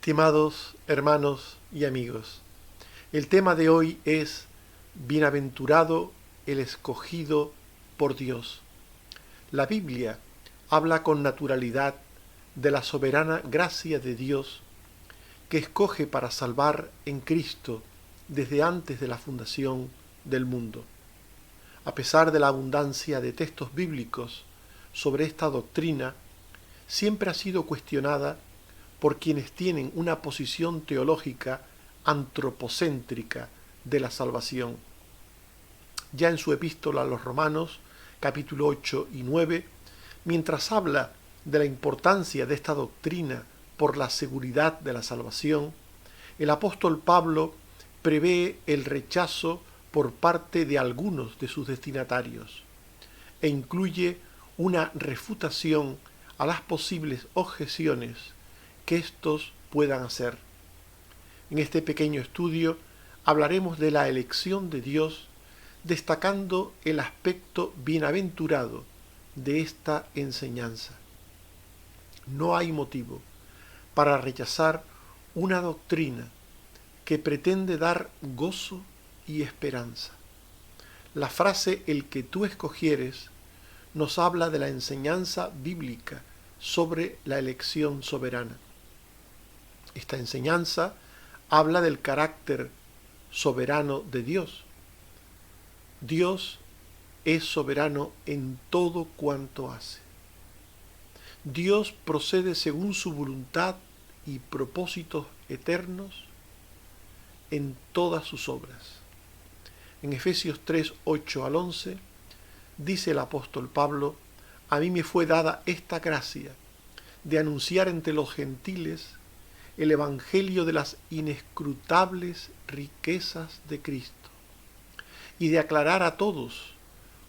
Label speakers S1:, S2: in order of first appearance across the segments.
S1: Estimados hermanos y amigos, el tema de hoy es Bienaventurado el escogido por Dios. La Biblia habla con naturalidad de la soberana gracia de Dios que escoge para salvar en Cristo desde antes de la fundación del mundo. A pesar de la abundancia de textos bíblicos sobre esta doctrina, siempre ha sido cuestionada por quienes tienen una posición teológica antropocéntrica de la salvación. Ya en su epístola a los Romanos, capítulo 8 y 9, mientras habla de la importancia de esta doctrina por la seguridad de la salvación, el apóstol Pablo prevé el rechazo por parte de algunos de sus destinatarios e incluye una refutación a las posibles objeciones que éstos puedan hacer. En este pequeño estudio hablaremos de la elección de Dios, destacando el aspecto bienaventurado de esta enseñanza. No hay motivo para rechazar una doctrina que pretende dar gozo y esperanza. La frase "el que tú escogieres" nos habla de la enseñanza bíblica sobre la elección soberana. Esta enseñanza habla del carácter soberano de Dios. Dios es soberano en todo cuanto hace. Dios procede según su voluntad y propósitos eternos en todas sus obras. En Efesios 3, 8 al 11, dice el apóstol Pablo: a mí me fue dada esta gracia de anunciar entre los gentiles el evangelio de las inescrutables riquezas de Cristo y de aclarar a todos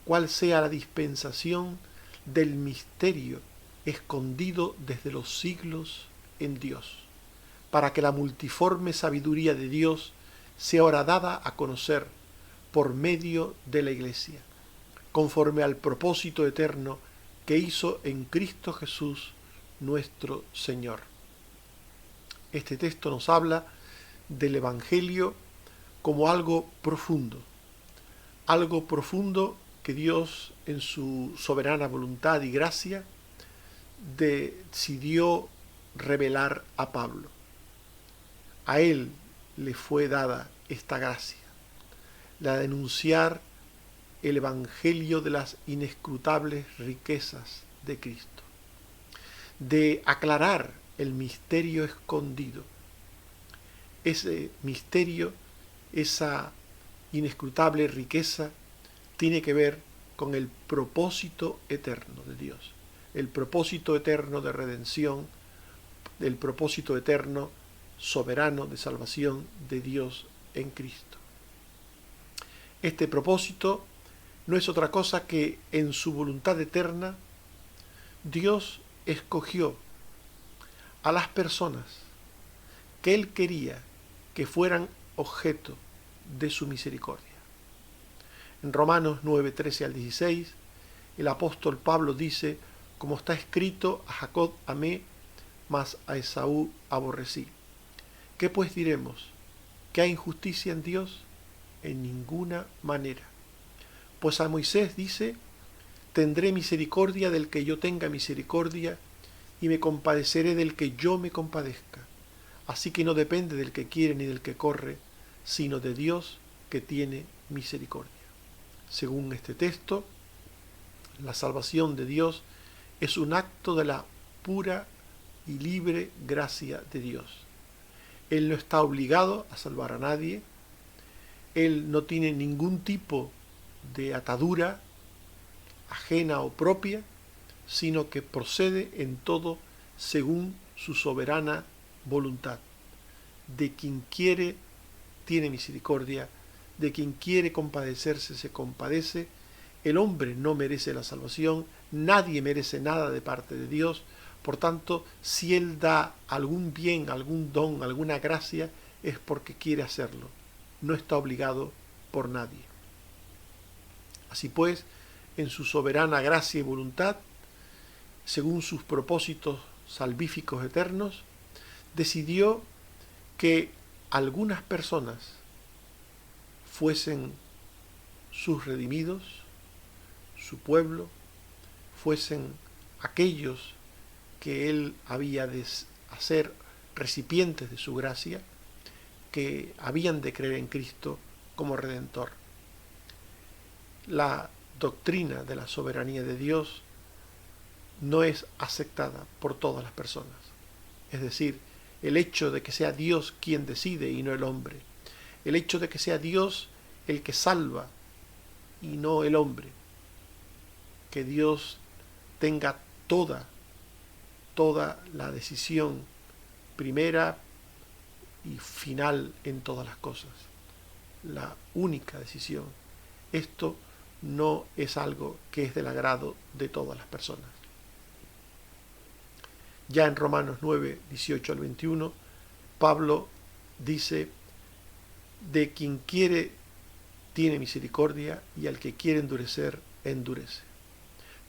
S1: cuál sea la dispensación del misterio escondido desde los siglos en Dios, para que la multiforme sabiduría de Dios sea ahora dada a conocer por medio de la Iglesia, conforme al propósito eterno que hizo en Cristo Jesús nuestro Señor. Este texto nos habla del Evangelio como algo profundo que Dios en su soberana voluntad y gracia decidió revelar a Pablo. A él le fue dada esta gracia, la de anunciar el Evangelio de las inescrutables riquezas de Cristo, de aclarar el misterio escondido. Ese misterio, esa inescrutable riqueza, tiene que ver con el propósito eterno de Dios, el propósito eterno de redención, el propósito eterno soberano de salvación de Dios en Cristo. Este propósito no es otra cosa que en su voluntad eterna Dios escogió a las personas que Él quería que fueran objeto de su misericordia. En Romanos 9, 13 al 16, el apóstol Pablo dice: como está escrito, a Jacob amé, mas a Esaú aborrecí. ¿Qué pues diremos? ¿Que hay injusticia en Dios? En ninguna manera. Pues a Moisés dice: tendré misericordia del que yo tenga misericordia, y me compadeceré del que yo me compadezca. Así que no depende del que quiere ni del que corre, sino de Dios que tiene misericordia. Según este texto, la salvación de Dios es un acto de la pura y libre gracia de Dios. Él no está obligado a salvar a nadie. Él no tiene ningún tipo de atadura ajena o propia, sino que procede en todo según su soberana voluntad. De quien quiere tiene misericordia, de quien quiere compadecerse se compadece. El hombre no merece la salvación, nadie merece nada de parte de Dios. Por tanto, si Él da algún bien, algún don, alguna gracia, es porque quiere hacerlo. No está obligado por nadie. Así pues, en su soberana gracia y voluntad, según sus propósitos salvíficos eternos, decidió que algunas personas fuesen sus redimidos, su pueblo, fuesen aquellos que él había de hacer recipientes de su gracia, que habían de creer en Cristo como Redentor. La doctrina de la soberanía de Dios no es aceptada por todas las personas. Es decir, el hecho de que sea Dios quien decide y no el hombre. El hecho de que sea Dios el que salva y no el hombre. Que Dios tenga toda la decisión primera y final en todas las cosas. La única decisión. Esto no es algo que es del agrado de todas las personas. Ya en Romanos 9, 18 al 21, Pablo dice: de quien quiere tiene misericordia, y al que quiere endurecer, endurece.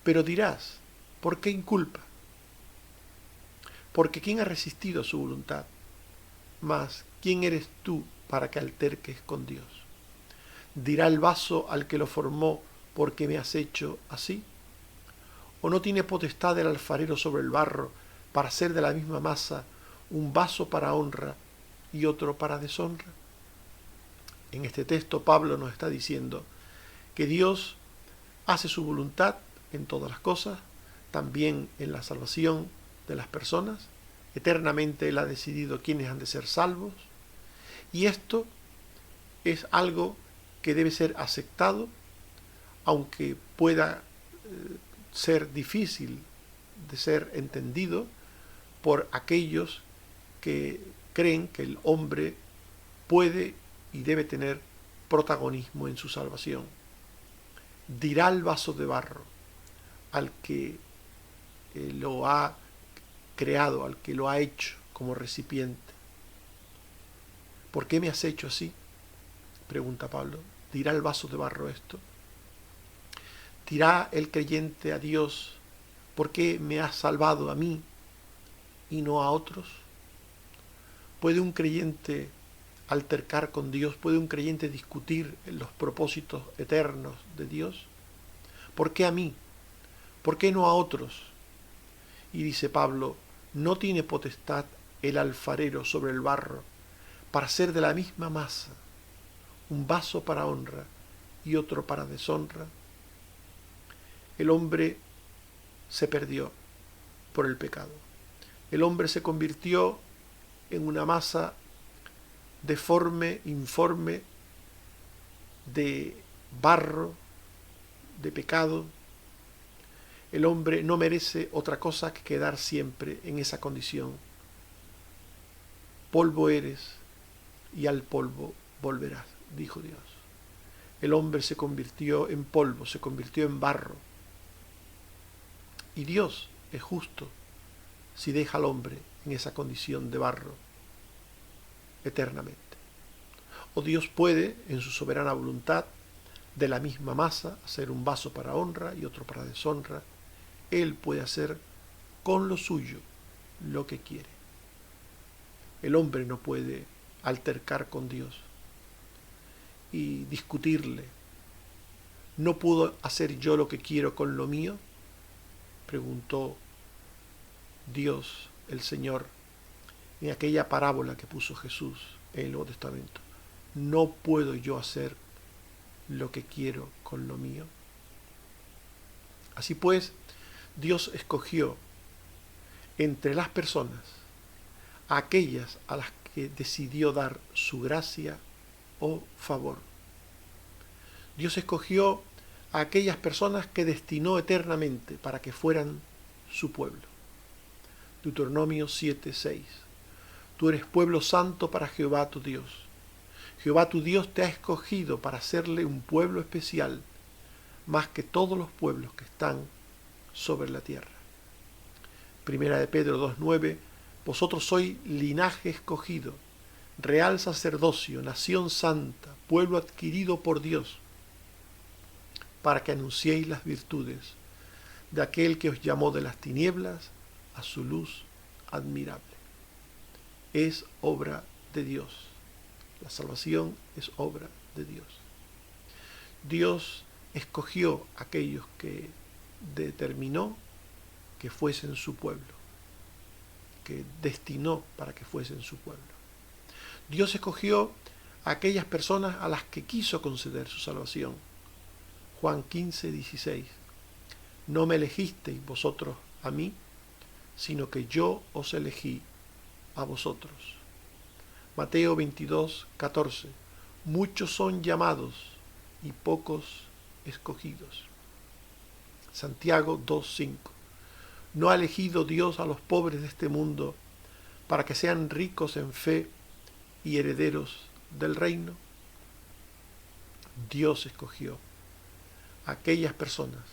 S1: Pero dirás, ¿por qué inculpa? Porque ¿quién ha resistido a su voluntad? Mas, ¿quién eres tú para que alterques con Dios? ¿Dirá el vaso al que lo formó, ¿por qué me has hecho así? ¿O no tiene potestad el alfarero sobre el barro para hacer de la misma masa un vaso para honra y otro para deshonra? En este texto Pablo nos está diciendo que Dios hace su voluntad en todas las cosas, también en la salvación de las personas. Eternamente Él ha decidido quiénes han de ser salvos, y esto es algo que debe ser aceptado, aunque pueda ser difícil de ser entendido por aquellos que creen que el hombre puede y debe tener protagonismo en su salvación. Dirá el vaso de barro al que lo ha creado, al que lo ha hecho como recipiente: ¿por qué me has hecho así? Pregunta Pablo. ¿Dirá el vaso de barro esto? ¿Dirá el creyente a Dios: ¿por qué me has salvado a mí y no a otros? ¿Puede un creyente altercar con Dios? ¿Puede un creyente discutir en los propósitos eternos de Dios? ¿Por qué a mí? ¿Por qué no a otros? Y dice Pablo: ¿no tiene potestad el alfarero sobre el barro para hacer de la misma masa un vaso para honra y otro para deshonra? El hombre se perdió por el pecado. El hombre se convirtió en una masa deforme, informe, de barro, de pecado. El hombre no merece otra cosa que quedar siempre en esa condición. Polvo eres y al polvo volverás, dijo Dios. El hombre se convirtió en polvo, se convirtió en barro. Y Dios es justo si deja al hombre en esa condición de barro eternamente. O Dios puede, en su soberana voluntad, de la misma masa hacer un vaso para honra y otro para deshonra. Él puede hacer con lo suyo lo que quiere. El hombre no puede altercar con Dios y discutirle. ¿No puedo hacer yo lo que quiero con lo mío?, preguntó Dios, el Señor, en aquella parábola que puso Jesús en el Nuevo Testamento. ¿No puedo yo hacer lo que quiero con lo mío? Así pues, Dios escogió entre las personas a aquellas a las que decidió dar su gracia o favor. Dios escogió a aquellas personas que destinó eternamente para que fueran su pueblo. Deuteronomio 7:6. Tú eres pueblo santo para Jehová tu Dios. Jehová tu Dios te ha escogido para hacerle un pueblo especial, más que todos los pueblos que están sobre la tierra. Primera de Pedro 2:9. Vosotros sois linaje escogido, real sacerdocio, nación santa, pueblo adquirido por Dios, para que anunciéis las virtudes de aquel que os llamó de las tinieblas a su luz admirable. es obra de Dios. La salvación es obra de Dios. Dios escogió a aquellos que determinó que fuesen su pueblo, que destinó para que fuesen su pueblo. Dios escogió a aquellas personas a las que quiso conceder su salvación. Juan 15, 16. No me elegisteis vosotros a mí, sino que yo os elegí a vosotros. Mateo 22, 14. Muchos son llamados y pocos escogidos. Santiago 2, 5. ¿No ha elegido Dios a los pobres de este mundo para que sean ricos en fe y herederos del reino? Dios escogió a aquellas personas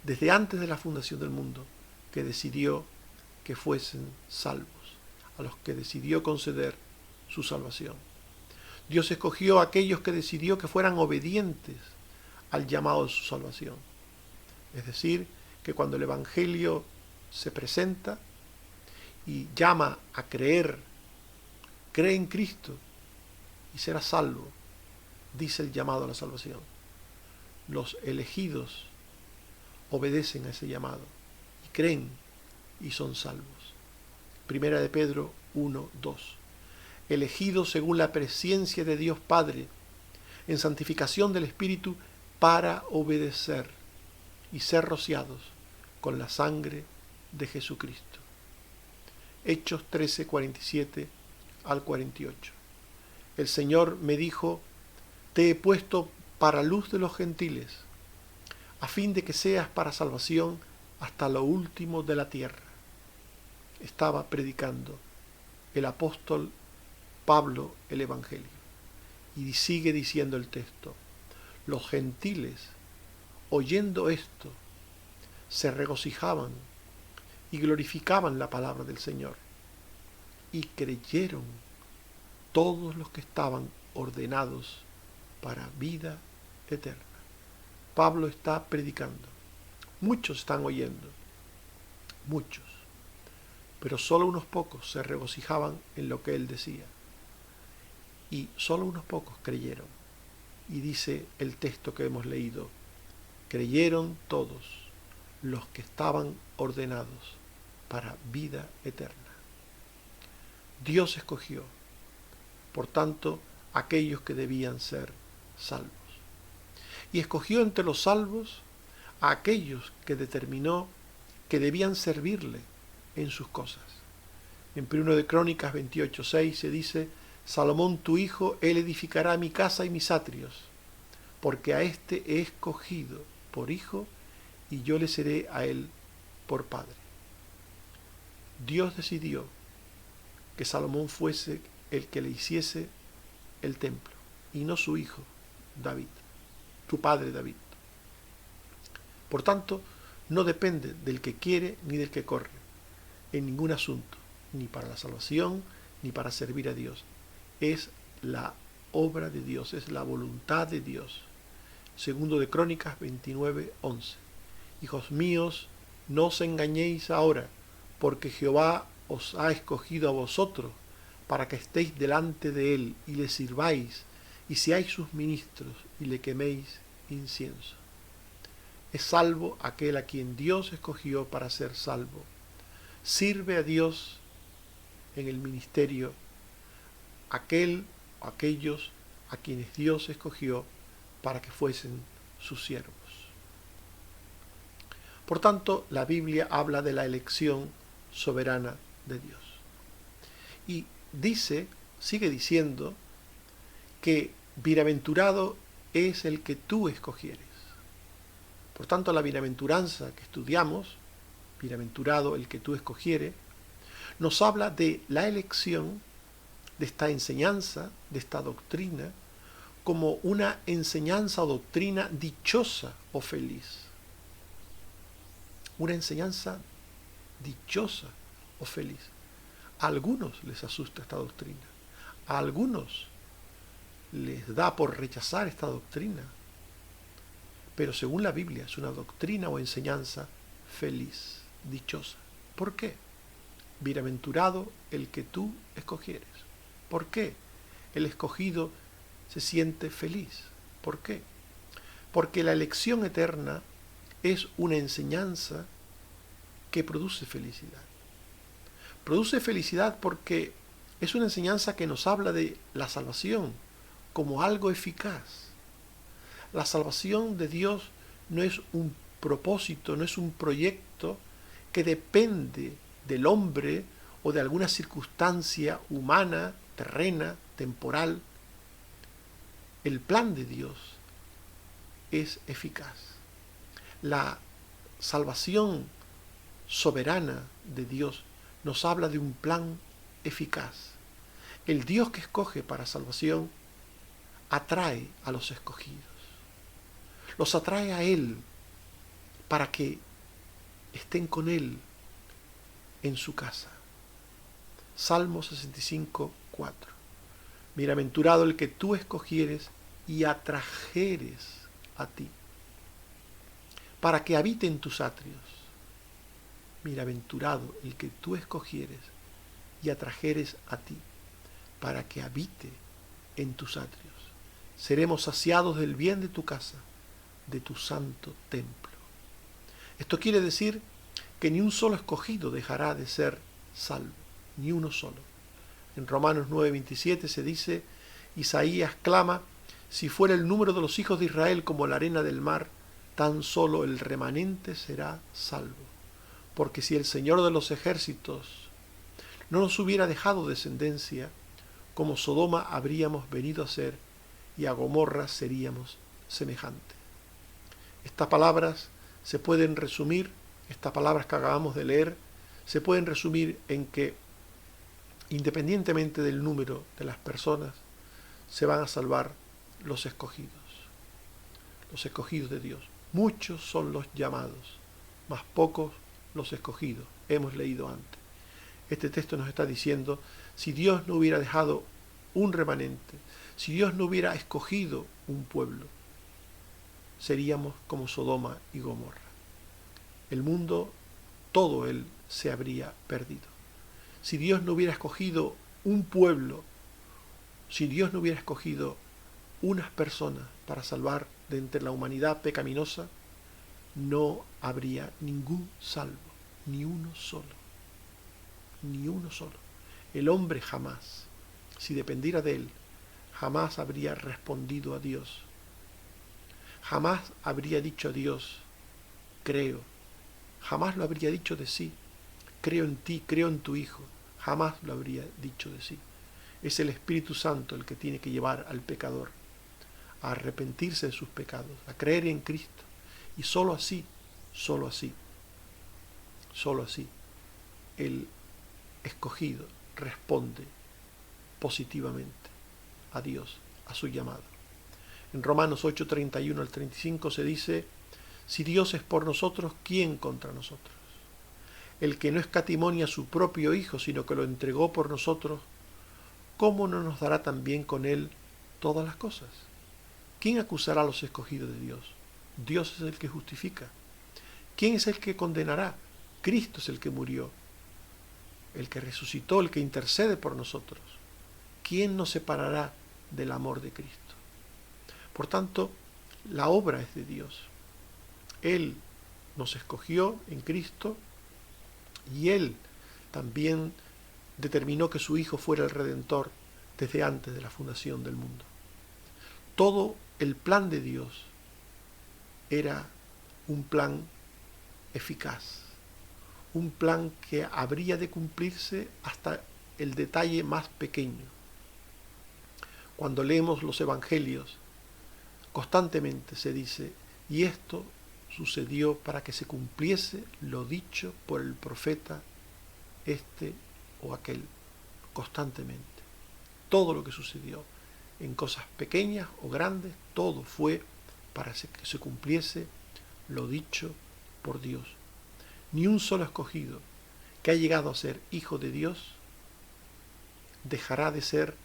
S1: desde antes de la fundación del mundo que decidió que fuesen salvos, a los que decidió conceder su salvación. Dios escogió a aquellos que decidió que fueran obedientes al llamado de su salvación. Es decir, que cuando el Evangelio se presenta y llama a creer, cree en Cristo y serás salvo, dice el llamado a la salvación. Los elegidos obedecen a ese llamado y creen y son salvos. Primera de Pedro 1, 2. Elegidos según la presciencia de Dios Padre, en santificación del Espíritu, para obedecer y ser rociados con la sangre de Jesucristo. Hechos 13, 47 al 48. El Señor me dijo: te he puesto para luz de los gentiles, a fin de que seas para salvación hasta lo último de la tierra. Estaba predicando el apóstol Pablo el Evangelio. Y sigue diciendo el texto: los gentiles, oyendo esto, se regocijaban y glorificaban la palabra del Señor. Y creyeron todos los que estaban ordenados para vida eterna. Pablo está predicando. Muchos están oyendo. Muchos. Pero solo unos pocos se regocijaban en lo que él decía. Y solo unos pocos creyeron. Y dice el texto que hemos leído: creyeron todos los que estaban ordenados para vida eterna. Dios escogió, por tanto, aquellos que debían ser salvos. Y escogió entre los salvos a aquellos que determinó que debían servirle en sus cosas. En 1 de Crónicas 28, 6 se dice: Salomón tu hijo, él edificará mi casa y mis atrios, porque a éste he escogido por hijo, y yo le seré a él por padre. Dios decidió que Salomón fuese el que le hiciese el templo, y no su hijo David, su padre David. Por tanto, no depende del que quiere ni del que corre, en ningún asunto, ni para la salvación, ni para servir a Dios. Es la obra de Dios, es la voluntad de Dios. Segundo de Crónicas 29, 11. Hijos míos, no os engañéis ahora, porque Jehová os ha escogido a vosotros para que estéis delante de él y le sirváis y seáis sus ministros y le queméis incienso. Es salvo aquel a quien Dios escogió para ser salvo. Sirve a Dios en el ministerio aquel o aquellos a quienes Dios escogió para que fuesen sus siervos. Por tanto, la Biblia habla de la elección soberana de Dios. Y sigue diciendo que bienaventurado es el que tú escogieres. Por tanto, la bienaventuranza que estudiamos, bienaventurado el que tú escogieres, nos habla de la elección de esta enseñanza, de esta doctrina, como una enseñanza o doctrina dichosa o feliz. Una enseñanza dichosa o feliz. A algunos les asusta esta doctrina. A algunos les da por rechazar esta doctrina. Pero según la Biblia es una doctrina o enseñanza feliz, dichosa. ¿Por qué? Bienaventurado el que tú escogieres. ¿Por qué? El escogido se siente feliz. ¿Por qué? Porque la elección eterna es una enseñanza que produce felicidad. Produce felicidad porque es una enseñanza que nos habla de la salvación como algo eficaz. La salvación de Dios no es un propósito, no es un proyecto que depende del hombre o de alguna circunstancia humana, terrena, temporal. El plan de Dios es eficaz. La salvación soberana de Dios nos habla de un plan eficaz. El Dios que escoge para salvación atrae a los escogidos. Los atrae a Él para que estén con Él en su casa. Salmo 65, 4. Bienaventurado el que tú escogieres y atrajeres a ti, para que habite en tus atrios. Bienaventurado el que tú escogieres y atrajeres a ti, para que habite en tus atrios. Seremos saciados del bien de tu casa, de tu santo templo. Esto quiere decir que ni un solo escogido dejará de ser salvo, ni uno solo. En Romanos 9:27 se dice, Isaías clama, si fuera el número de los hijos de Israel como la arena del mar, tan solo el remanente será salvo. Porque si el Señor de los ejércitos no nos hubiera dejado descendencia, como Sodoma habríamos venido a ser, y a Gomorra seríamos semejantes. Estas palabras se pueden resumir, estas palabras que acabamos de leer, se pueden resumir en que, independientemente del número de las personas, se van a salvar los escogidos de Dios. Muchos son los llamados, mas pocos los escogidos. Hemos leído antes. Este texto nos está diciendo, si Dios no hubiera dejado un remanente, si Dios no hubiera escogido un pueblo, seríamos como Sodoma y Gomorra. El mundo, todo él se habría perdido. Si Dios no hubiera escogido un pueblo, si Dios no hubiera escogido unas personas para salvar de entre la humanidad pecaminosa, no habría ningún salvo, ni uno solo. Ni uno solo. El hombre jamás, si dependiera de él, jamás habría respondido a Dios. Jamás habría dicho a Dios, creo. Jamás lo habría dicho de sí. Creo en ti, creo en tu Hijo. Jamás lo habría dicho de sí. Es el Espíritu Santo el que tiene que llevar al pecador a arrepentirse de sus pecados, a creer en Cristo. Y sólo así, el escogido responde positivamente a Dios, a su llamado. En Romanos 8:31 al 35 se dice, si Dios es por nosotros, ¿quién contra nosotros? El que no escatimonia a su propio Hijo, sino que lo entregó por nosotros, ¿cómo no nos dará también con Él todas las cosas? ¿Quién acusará a los escogidos de Dios? Dios es el que justifica. ¿Quién es el que condenará? Cristo es el que murió, el que resucitó, el que intercede por nosotros. ¿Quién nos separará del amor de Cristo? Por tanto, la obra es de Dios. Él nos escogió en Cristo y Él también determinó que su Hijo fuera el Redentor desde antes de la fundación del mundo. Todo el plan de Dios era un plan eficaz, un plan que habría de cumplirse hasta el detalle más pequeño. Cuando leemos los evangelios, constantemente se dice, y esto sucedió para que se cumpliese lo dicho por el profeta este o aquel, constantemente. Todo lo que sucedió, en cosas pequeñas o grandes, todo fue para que se cumpliese lo dicho por Dios. Ni un solo escogido que ha llegado a ser hijo de Dios dejará de ser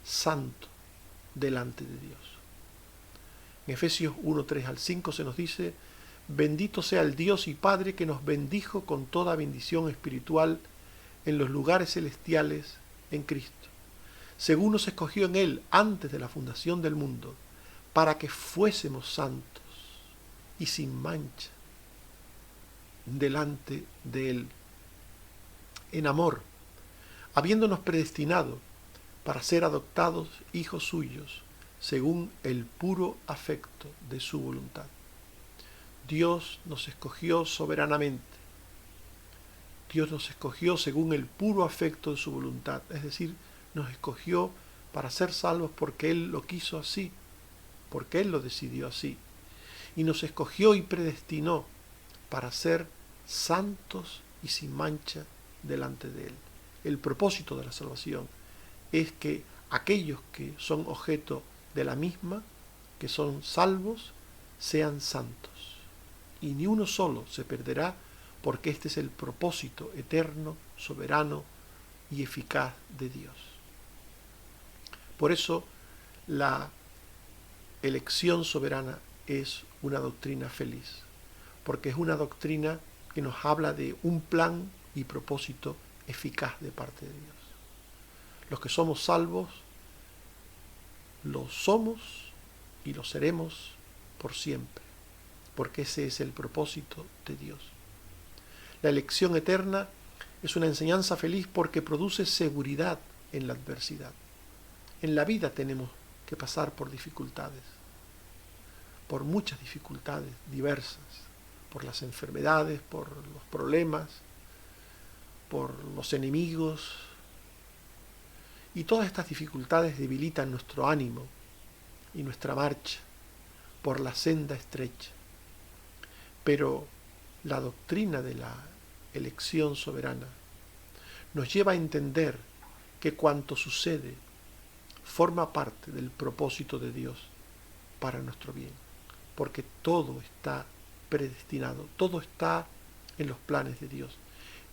S1: santo delante de Dios. En Efesios 1:3 al 5 se nos dice, bendito sea el Dios y Padre que nos bendijo con toda bendición espiritual en los lugares celestiales en Cristo, según nos escogió en Él antes de la fundación del mundo, para que fuésemos santos y sin mancha delante de Él, en amor, habiéndonos predestinado para ser adoptados hijos suyos, según el puro afecto de su voluntad. Dios nos escogió soberanamente. Dios nos escogió según el puro afecto de su voluntad, es decir, nos escogió para ser salvos porque Él lo quiso así, porque Él lo decidió así. Y nos escogió y predestinó para ser santos y sin mancha delante de Él. El propósito de la salvación es que aquellos que son objeto de la misma, que son salvos, sean santos. Y ni uno solo se perderá, porque este es el propósito eterno, soberano y eficaz de Dios. Por eso la elección soberana es una doctrina feliz, porque es una doctrina que nos habla de un plan y propósito eficaz de parte de Dios. Los que somos salvos, lo somos y lo seremos por siempre, porque ese es el propósito de Dios. La elección eterna es una enseñanza feliz porque produce seguridad en la adversidad. En la vida tenemos que pasar por dificultades, por muchas dificultades diversas, por las enfermedades, por los problemas, por los enemigos. Y todas estas dificultades debilitan nuestro ánimo y nuestra marcha por la senda estrecha. Pero la doctrina de la elección soberana nos lleva a entender que cuanto sucede forma parte del propósito de Dios para nuestro bien, porque todo está predestinado, todo está en los planes de Dios.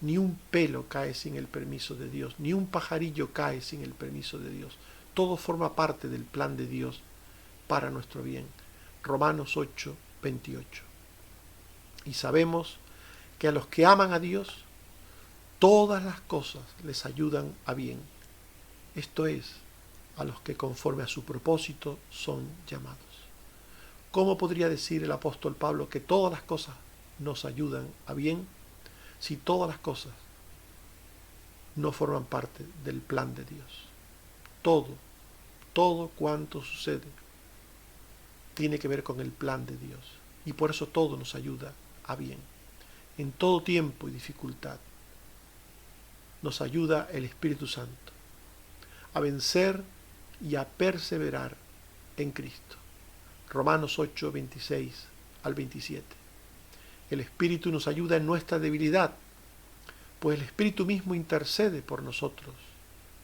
S1: Ni un pelo cae sin el permiso de Dios, ni un pajarillo cae sin el permiso de Dios. Todo forma parte del plan de Dios para nuestro bien. Romanos 8, 28. Y sabemos que a los que aman a Dios, todas las cosas les ayudan a bien. Esto es, a los que conforme a su propósito son llamados. ¿Cómo podría decir el apóstol Pablo que todas las cosas nos ayudan a bien si todas las cosas no forman parte del plan de Dios? Todo cuanto sucede tiene que ver con el plan de Dios, y por eso todo nos ayuda a bien. En todo tiempo y dificultad nos ayuda el Espíritu Santo a vencer y a perseverar en Cristo. Romanos 8, 26 al 27. El Espíritu nos ayuda en nuestra debilidad, pues el Espíritu mismo intercede por nosotros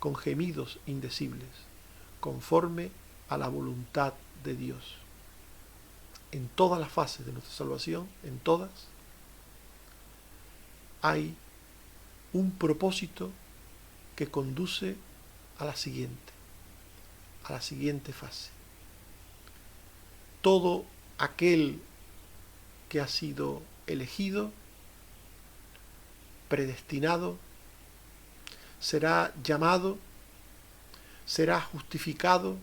S1: con gemidos indecibles, conforme a la voluntad de Dios. En todas las fases de nuestra salvación, en todas, hay un propósito que conduce a la siguiente fase. Todo aquel que ha sido elegido, predestinado, será llamado, será justificado,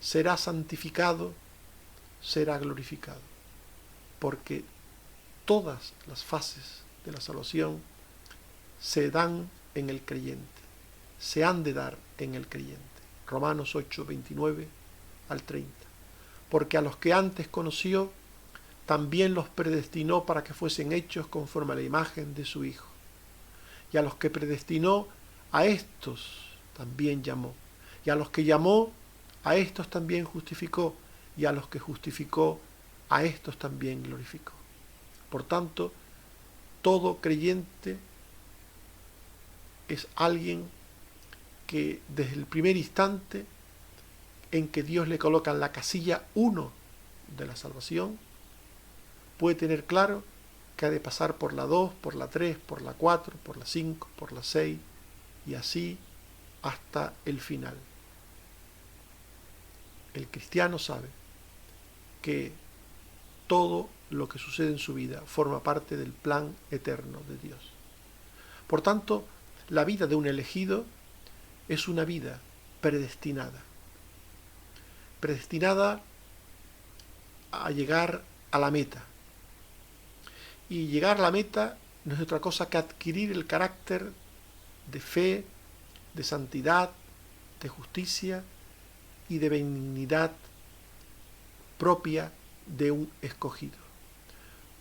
S1: será santificado, será glorificado, porque todas las fases de la salvación se dan en el creyente, se han de dar en el creyente. Romanos 8, 29 al 30. Porque a los que antes conoció, también los predestinó para que fuesen hechos conforme a la imagen de su Hijo. Y a los que predestinó, a estos también llamó. Y a los que llamó, a estos también justificó. Y a los que justificó, a estos también glorificó. Por tanto, todo creyente es alguien que desde el primer instante en que Dios le coloca en la casilla 1 de la salvación, puede tener claro que ha de pasar por la 2, por la 3, por la 4, por la 5, por la 6 y así hasta el final. El cristiano sabe que todo lo que sucede en su vida forma parte del plan eterno de Dios. Por tanto, La vida de un elegido es una vida predestinada. Predestinada a llegar a la meta. Y llegar a la meta no es otra cosa que adquirir el carácter de fe, de santidad, de justicia y de benignidad propia de un escogido,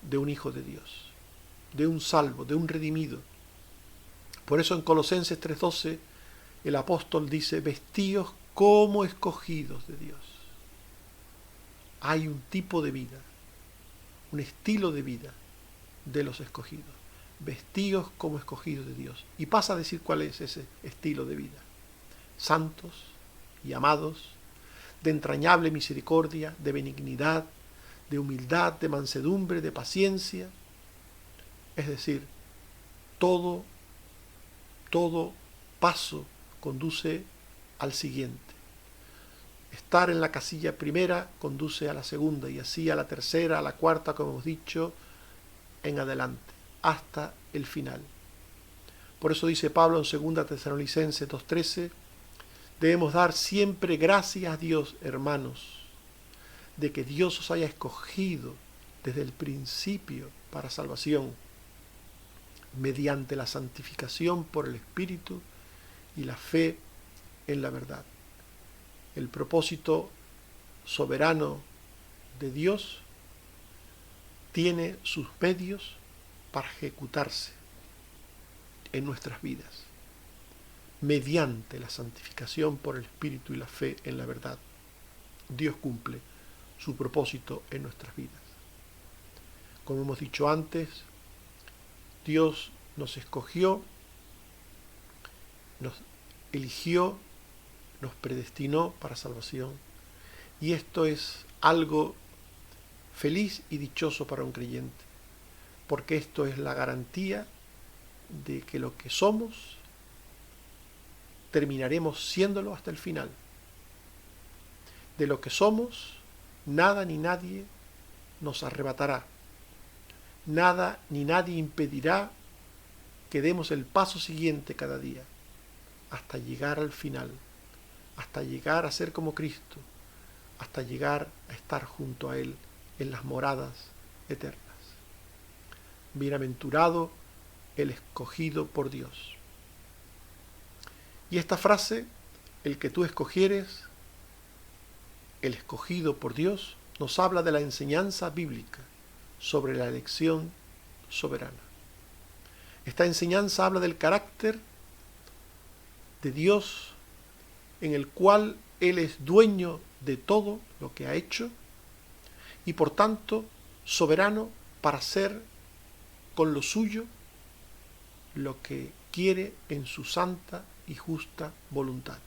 S1: de un hijo de Dios, de un salvo, de un redimido. Por eso en Colosenses 3:12 el apóstol dice: vestíos como escogidos de Dios. Hay un tipo de vida, un estilo de vida de los escogidos. Vestíos como escogidos de Dios. Y pasa a decir cuál es ese estilo de vida. Santos y amados, de entrañable misericordia, de benignidad, de humildad, de mansedumbre, de paciencia. Es decir, todo paso conduce al siguiente. Estar en la casilla primera conduce a la segunda y así a la tercera, a la cuarta, como hemos dicho, en adelante, hasta el final. Por eso dice Pablo en 2 Tesalonicenses 2:13, debemos dar siempre gracias a Dios, hermanos, de que Dios os haya escogido desde el principio para salvación, mediante la santificación por el Espíritu y la fe en la verdad. El propósito soberano de Dios tiene sus medios para ejecutarse en nuestras vidas, mediante la santificación por el Espíritu y la fe en la verdad. Dios cumple su propósito en nuestras vidas. Como hemos dicho antes, Dios nos escogió, nos eligió, nos predestinó para salvación. Y esto es algo feliz y dichoso para un creyente, porque esto es la garantía de que lo que somos terminaremos siéndolo hasta el final. De lo que somos, nada ni nadie nos arrebatará. Nada ni nadie impedirá que demos el paso siguiente cada día, hasta llegar al final, hasta llegar a ser como Cristo, hasta llegar a estar junto a Él en las moradas eternas. Bienaventurado el escogido por Dios. Y esta frase, el que tú escogieres, el escogido por Dios, nos habla de la enseñanza bíblica sobre la elección soberana. Esta enseñanza habla del carácter de Dios en el cual Él es dueño de todo lo que ha hecho y por tanto soberano para hacer con lo suyo lo que quiere en su santa y justa voluntad.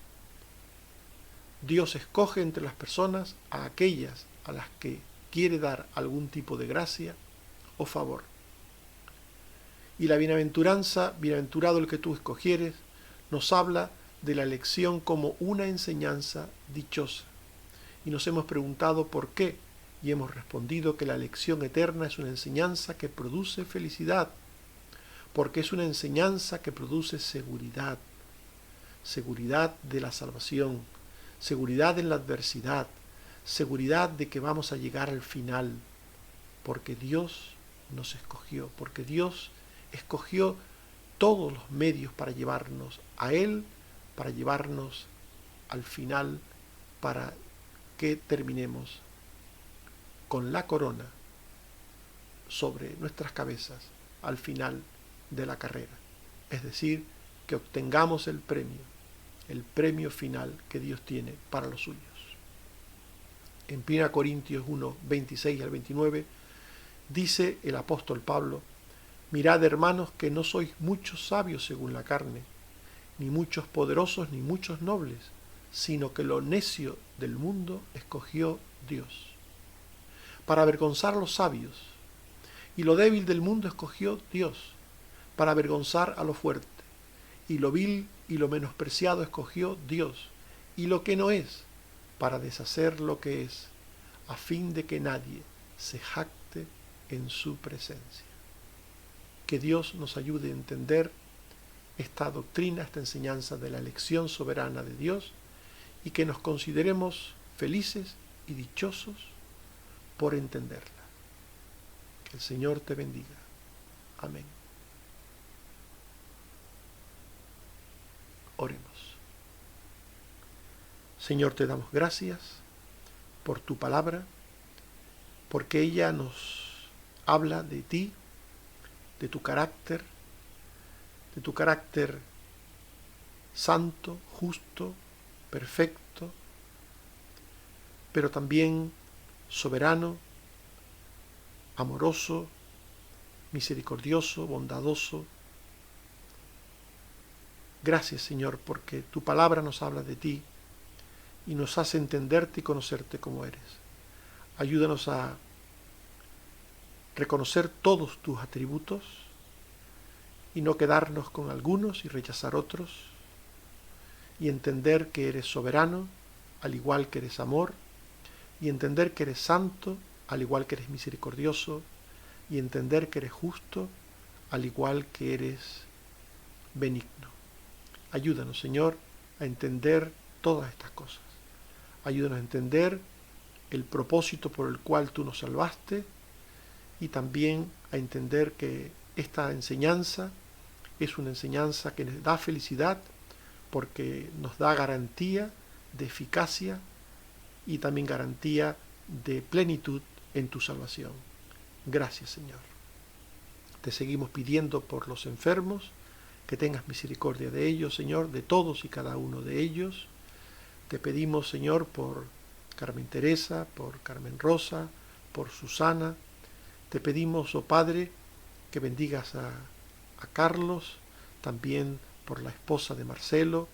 S1: Dios escoge entre las personas a aquellas a las que quiere dar algún tipo de gracia o favor. Y la bienaventuranza, bienaventurado el que tú escogieres, nos habla de la elección como una enseñanza dichosa. Y nos hemos preguntado por qué, y hemos respondido que la elección eterna es una enseñanza que produce felicidad, porque es una enseñanza que produce seguridad, seguridad de la salvación, seguridad en la adversidad, seguridad de que vamos a llegar al final, porque Dios nos escogió, porque Dios escogió todos los medios para llevarnos a Él, para llevarnos al final, para que terminemos con la corona sobre nuestras cabezas al final de la carrera. Es decir, que obtengamos el premio final que Dios tiene para los suyos. En 1 Corintios 1, 26 al 29, dice el apóstol Pablo: mirad, hermanos, que no sois muchos sabios según la carne, ni muchos poderosos, ni muchos nobles, sino que lo necio del mundo escogió Dios, para avergonzar a los sabios, y lo débil del mundo escogió Dios, para avergonzar a lo fuerte, y lo vil y lo menospreciado escogió Dios, y lo que no es, para deshacer lo que es, a fin de que nadie se jacte en su presencia. Que Dios nos ayude a entender esta doctrina, esta enseñanza de la elección soberana de Dios, y que nos consideremos felices y dichosos por entenderla. Que el Señor te bendiga. Amén. Oremos. Señor, te damos gracias por tu palabra, porque ella nos habla de ti, de tu carácter santo, justo, perfecto, pero también soberano, amoroso, misericordioso, bondadoso. Gracias, Señor, porque tu palabra nos habla de ti y nos hace entenderte y conocerte como eres. Ayúdanos a reconocer todos tus atributos y no quedarnos con algunos y rechazar otros, y entender que eres soberano, al igual que eres amor, y entender que eres santo, al igual que eres misericordioso, y entender que eres justo, al igual que eres benigno. Ayúdanos, Señor, a entender todas estas cosas. Ayúdanos a entender el propósito por el cual tú nos salvaste, y también a entender que esta enseñanza es una enseñanza que nos da felicidad, porque nos da garantía de eficacia y también garantía de plenitud en tu salvación. Gracias, Señor. Te seguimos pidiendo por los enfermos, que tengas misericordia de ellos, Señor, de todos y cada uno de ellos. Te pedimos, Señor, por Carmen Teresa, por Carmen Rosa, por Susana. Te pedimos, oh Padre, que bendigas a Carlos, también por la esposa de Marcelo.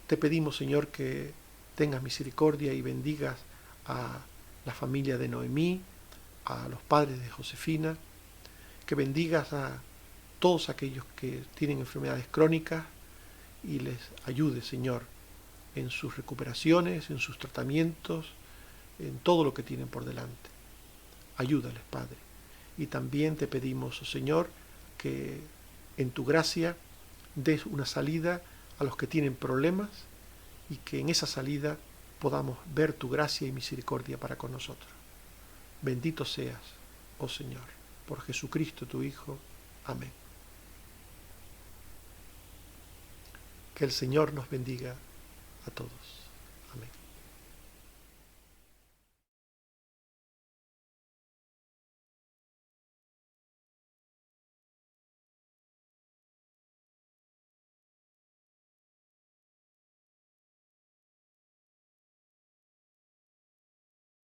S1: Te pedimos, Señor, que tengas misericordia y bendigas a la familia de Noemí, a los padres de Josefina, que bendigas a todos aquellos que tienen enfermedades crónicas y les ayude, Señor, en sus recuperaciones, en sus tratamientos, en todo lo que tienen por delante. Ayúdales, Padre. Y también te pedimos, oh Señor, que en tu gracia des una salida a los que tienen problemas y que en esa salida podamos ver tu gracia y misericordia para con nosotros. Bendito seas, oh Señor, por Jesucristo tu Hijo. Amén. Que el Señor nos bendiga a todos.